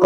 ও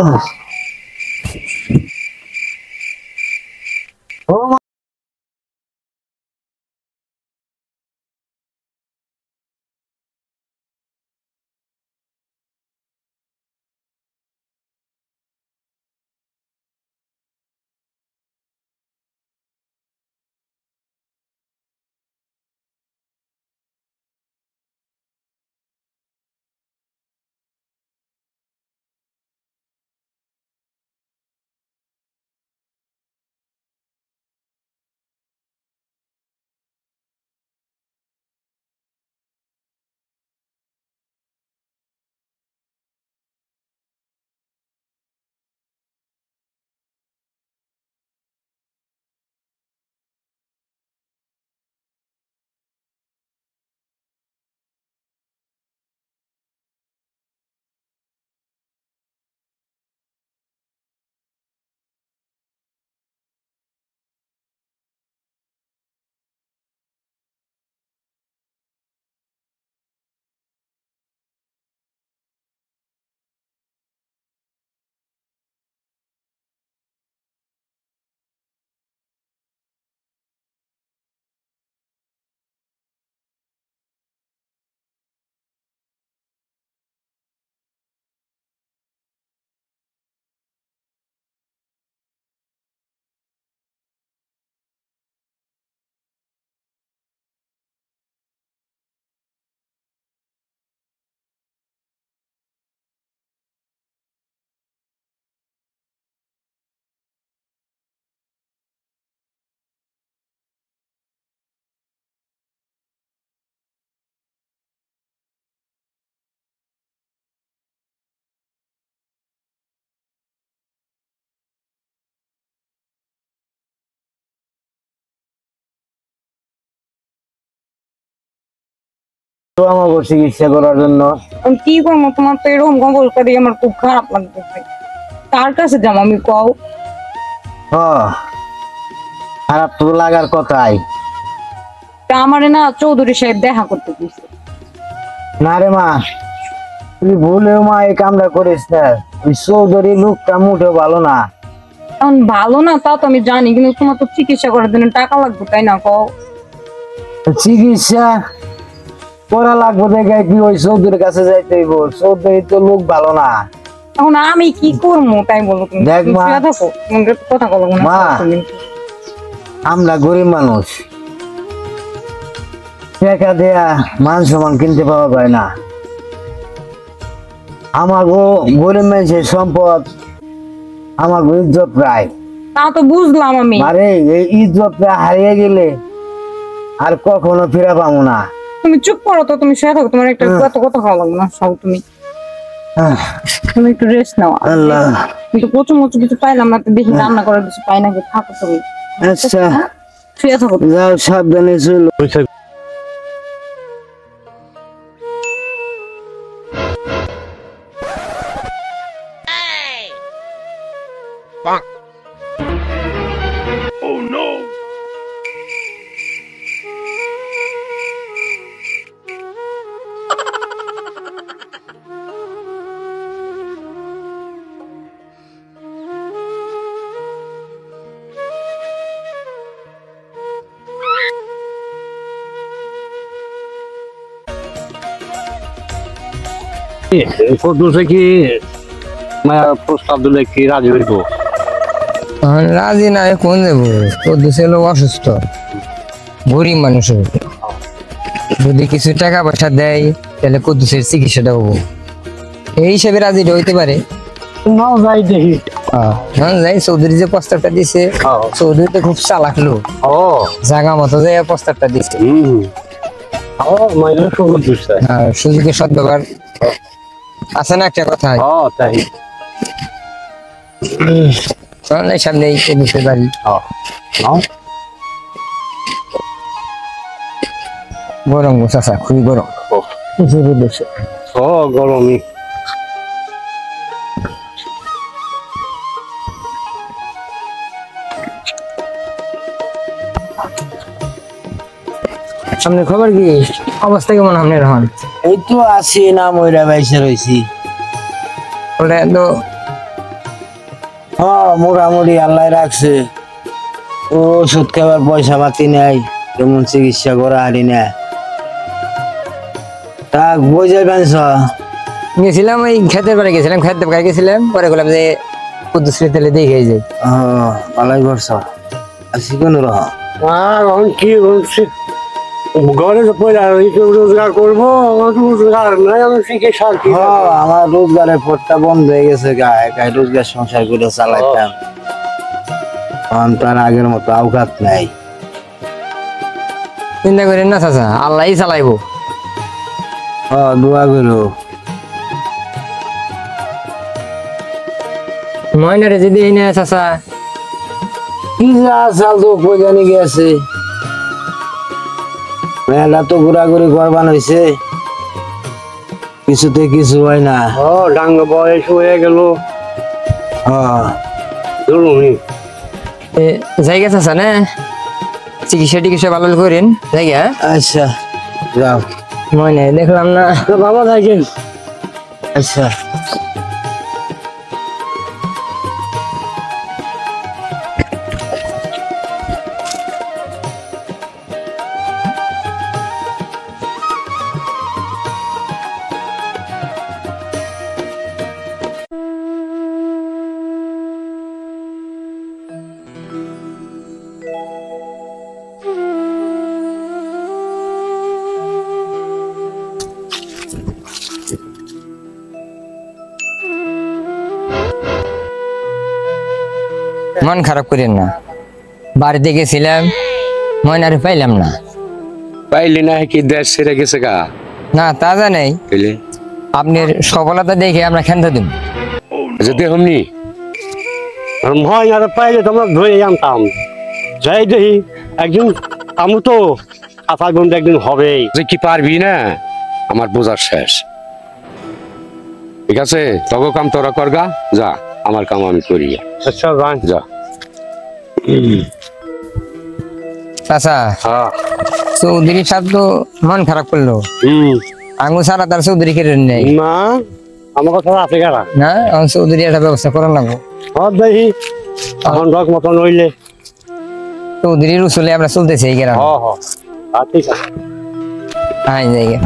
আমাকে চিকিৎসা করার জন্য কি করবো? তোমার তো এরকম অবস্থা দিয়ে আমার খুব খারাপ লাগতেছে। কার কাছে যাবো আমি কও? খারাপ তো লাগার কথাই। আমারে না চৌধুরী সাহেব দেখা করতে দিচ্ছে। না রে মা, তুই ভুলেও মা এই কামটা করিস না। ওই চৌধুরী লোকটা মোটেও ভালো না। এখন ভালো না তা তো আমি জানি, কিন্তু তোমার তো চিকিৎসা করার জন্য টাকা লাগবে, তাই না? কও চিকিৎসা করা লাগবে দেখে কি ওই চৌধুরীর কাছে যাইতে হইব? চৌধুরী তো লোক ভালো না। এখন আমি কি করবো তাই বলো? তুমি দেখ মা, থাকো, কথা বলো না। মা, আমরা গরিব মানুষ, টাকা দেয়া মান সম্মান কিনতে পাওয়া যায় না। আমাগো গরিব মানুষের সম্পদ, আমাগো ইজ্জত প্রায়। তা তো বুঝলাম আমি। আরে এই ইজ্জতটা হারিয়ে গেলে আর কখনো ফিরে পাবো না। তুমি চুপ করো তো, তুমি শুয়ে থাকো, তোমার একটা কত কথা খাওয়া লাগবে না সব। তুমি একটু রেস্ট নাও। আল্লাহ, কিন্তু প্রচুর মতো কিছু পাইলাম না, দেখি রান্না করার কিছু পাই নাকি। থাকো তুমি, আচ্ছা শুয়ে থাকো। যাও, সাবধানে চলো। Oh no! কি প্রস্তাব দিলে কি রাজি হইব? রাজি না, কোন দেবো? কদ্দুস হলো অসুস্থ, গরিব মানুষের। যদি কিছু টাকা পয়সা দেয় তাহলে কদ্দুসের চিকিৎসাটা হবো, এই হিসাবে রাজি হইতে পারে। যাই দেখি। যাই, চৌধুরী যে প্রস্তাবটা দিছে, চৌধুরী তো খুব চালাক লোক। জায়গা মতো যে প্রস্তাবটা দিছে, সুযোগের সদ্ব্যবহার আছে না একটা কথা। সামনে বাড়ি গরম চাষা, খুবই গরম। গরমই সামনে খবর কি? অবস্থা কেমন আপনার? এখন এই তো আছি না, ময়রা বাইসে রয়েছি। ওটা তো মোটামুটি আল্লাহ রাখছে। ও ওষুধ খাবার পয়সা পাতি নেই, তেমন চিকিৎসা করা হারি না। তা বই যাইবেন গেছিলাম ওই খেতের বাড়ি গেছিলাম, খেতে বাড়ি গেছিলাম, পরে বললাম যে কুদ্দুসের তাহলে দেখে যাই। ভালোই করছ। আসি কোন রহ আর এখন কি বলছি, ঘরে তো পয়লা রোজগার করবো, রোজগার নাই, আমি চিকিৎসা কি আমার রোজগারের পথটা বন্ধ হয়ে গেছে, একাই রোজগার সংসার করে চালাইতাম। এখন তো আর আগের মতো আওকাত নাই। চিন্তা করেন না চাচা, আল্লাহই চালাইবো। দোয়া করো। ময়নারে যদি এই না চাচা, কি যা চাল তো জানি গেছে, মেলা তো ঘোরাঘুরি করবান হয়েছে, কিছুতে কিছু হয় না। ডাঙ্গ বয়স হয়ে গেল, ধরুন জায়গা চাচা না, চিকিৎসা টিকিৎসা ভালো করেন জায়গা। আচ্ছা যাও। ময়না দেখলাম না বাবা থাকেন। আচ্ছা মন খারাপ করেন না, বাড়িতে গেছিলাম ময়নারে পাইলাম না। পাইলি না কি দেশ ছেড়ে গেছে গা? না তা জানাই, আপনার সফলতা দেখে আমরা খেলতে দিব। যদি হমনি হয় না পাইলে তোমরা ধরে আনতাম, যাই দেখি একদিন আমি তো আফা গন্ধ একদিন হবে, যে কি পারবি না আমার বোঝার শেষ। ঠিক আছে, তবে কাম তোরা করগা, যা আমার কাম আমি করি। আচ্ছা যা। চাচা, হ্যাঁ চৌধুরী সাহেব তো মন খারাপ করলো, আঙ্গু সারা তার চৌধুরী কেড়ে নেই না, আমার কথা আছে গেলা না, এখন চৌধুরী একটা ব্যবস্থা করার লাগবো। দেখি এখন রক মতন হইলে চৌধুরীর উসুলে আমরা চলতেছি এই গ্রামে। ঠিক আছে। হ্যাঁ জায়গা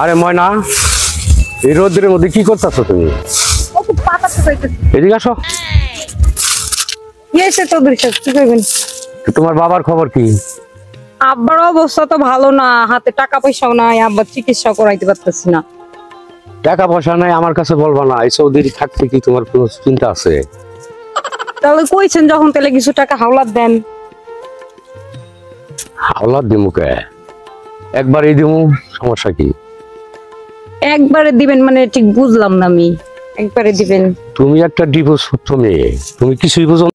আরে ময়না, এই রোদের মধ্যে কি করতেছো তুমি? এদিকে আসো। চৌধুরী সাহেব কি করবেন? তোমার বাবার খবর কি? আব্বার অবস্থা তো ভালো না, হাতে টাকা পয়সাও নাই, আব্বার চিকিৎসা করাইতে পারতেছি না। টাকা পয়সা নাই আমার কাছে বলবা না, এই চৌধুরী থাকতে কি তোমার কোনো চিন্তা আছে? তাহলে কইছেন যখন, তাহলে কিছু টাকা হাওলাত দেন। হাওলাত দিমু কে? একবারই দিমু, সমস্যা কি? একবারে দিবেন মানে ঠিক বুঝলাম না আমি, একবারে দিবেন? তুমি একটা ডিভোর্স মেয়ে, তুমি কিছুই বুঝো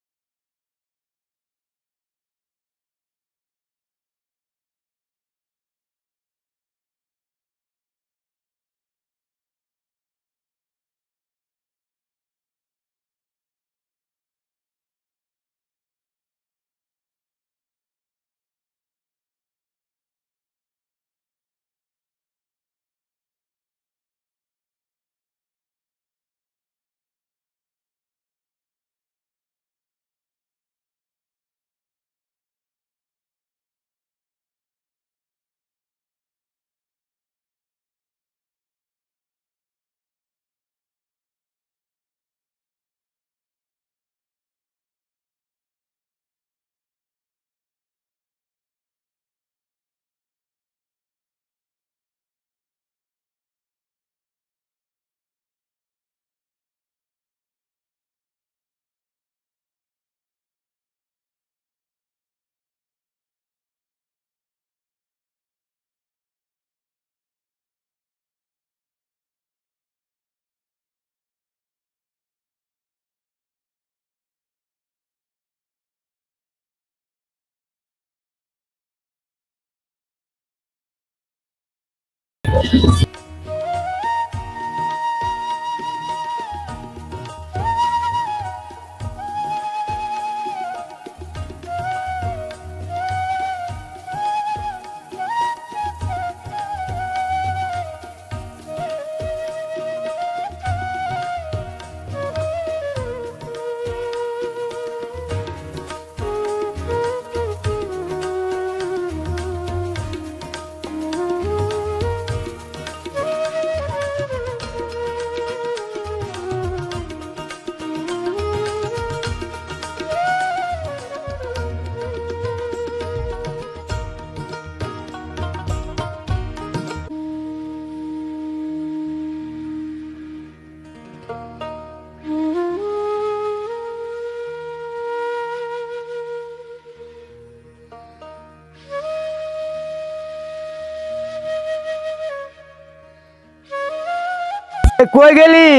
কই গেলি?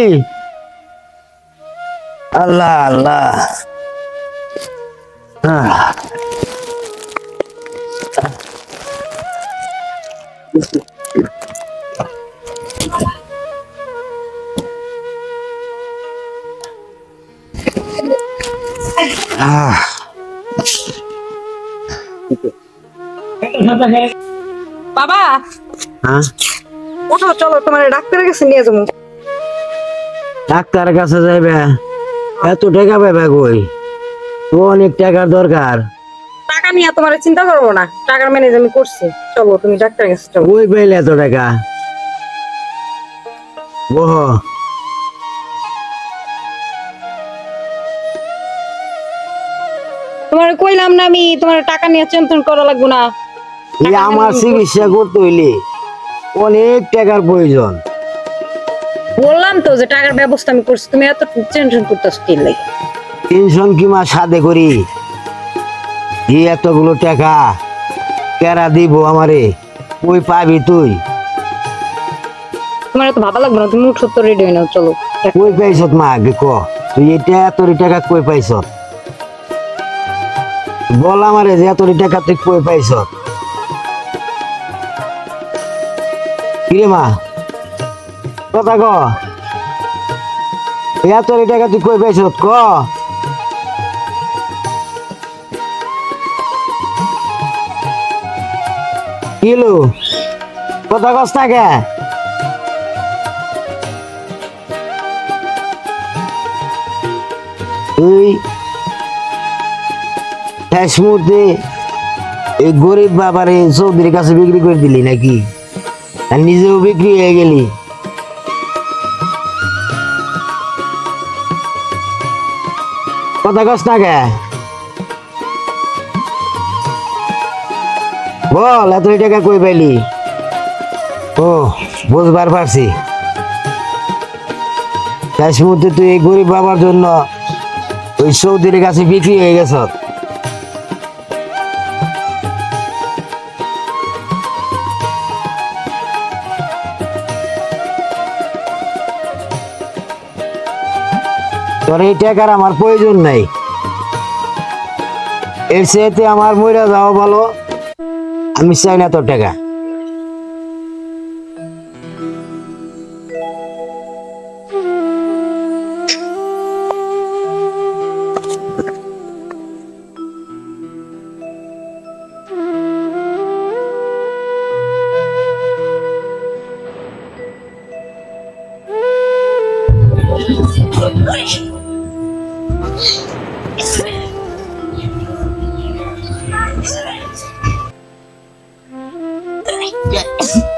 আল্লাহ আল্লাহ। বাবা হ্যাঁ, ওঠো, চলো তোমার ডাক্তারের কাছে নিয়ে যাবো। ডাক্তারের কাছে যাইবে? এত টাকা পাইবে কই? তো অনেক টাকার দরকার। টাকা নিয়ে তোমার চিন্তা করবো না, টাকার ম্যানেজ আমি করছি। চলো তুমি ডাক্তারের কাছে চলো। কই পাইলে এত টাকা? বহ। তোমার কইলাম না আমি, তোমার টাকা নিয়ে চিন্তা করা লাগবো না। এই আমার চিকিৎসা করতে হইলে অনেক টাকার প্রয়োজন। বললাম তো যে টাকার ব্যবস্থা আমি করছি, তুমি এত টেনশন করতেছো কি লাগে? টেনশন কি মা সাথে করি? এই এতগুলো টাকা কেরা দিব আমারে? কই পাবি তুই? তোমার এত ভাবা লাগবে না, তুমি উঠো তো, রেডি হয়ে নাও, চলো। কই পাইছত মা আগে ক? তুই এটা এত টাকা কই পাইছত? বল আমারে যে এত টাকা তুই কই পাইছত? কিরে মা, কথা ক। এত টাকা তুই কই পাইছত ক? কিলো কথা কস থাকে? তুই শেষ মুহূর্তে এই গরিব বাবারে চৌধুরীর কাছে বিক্রি করে দিলি নাকি? আর নিজেও বিক্রি হয়ে গেলি? কথা কস না কে? বল এত টাকা কই পাইলি? ও বুঝবার পারছি, শেষ মুহূর্তে তুই এই গরিব বাবার জন্য ওই চৌধুরীর কাছে বিক্রি হয়ে গেছ। তোর এই টাকার আমার প্রয়োজন নাই, এর চেয়ে আমার মইরা যাওয়া ভালো। আমি চাই না তোর টাকা। Yeah.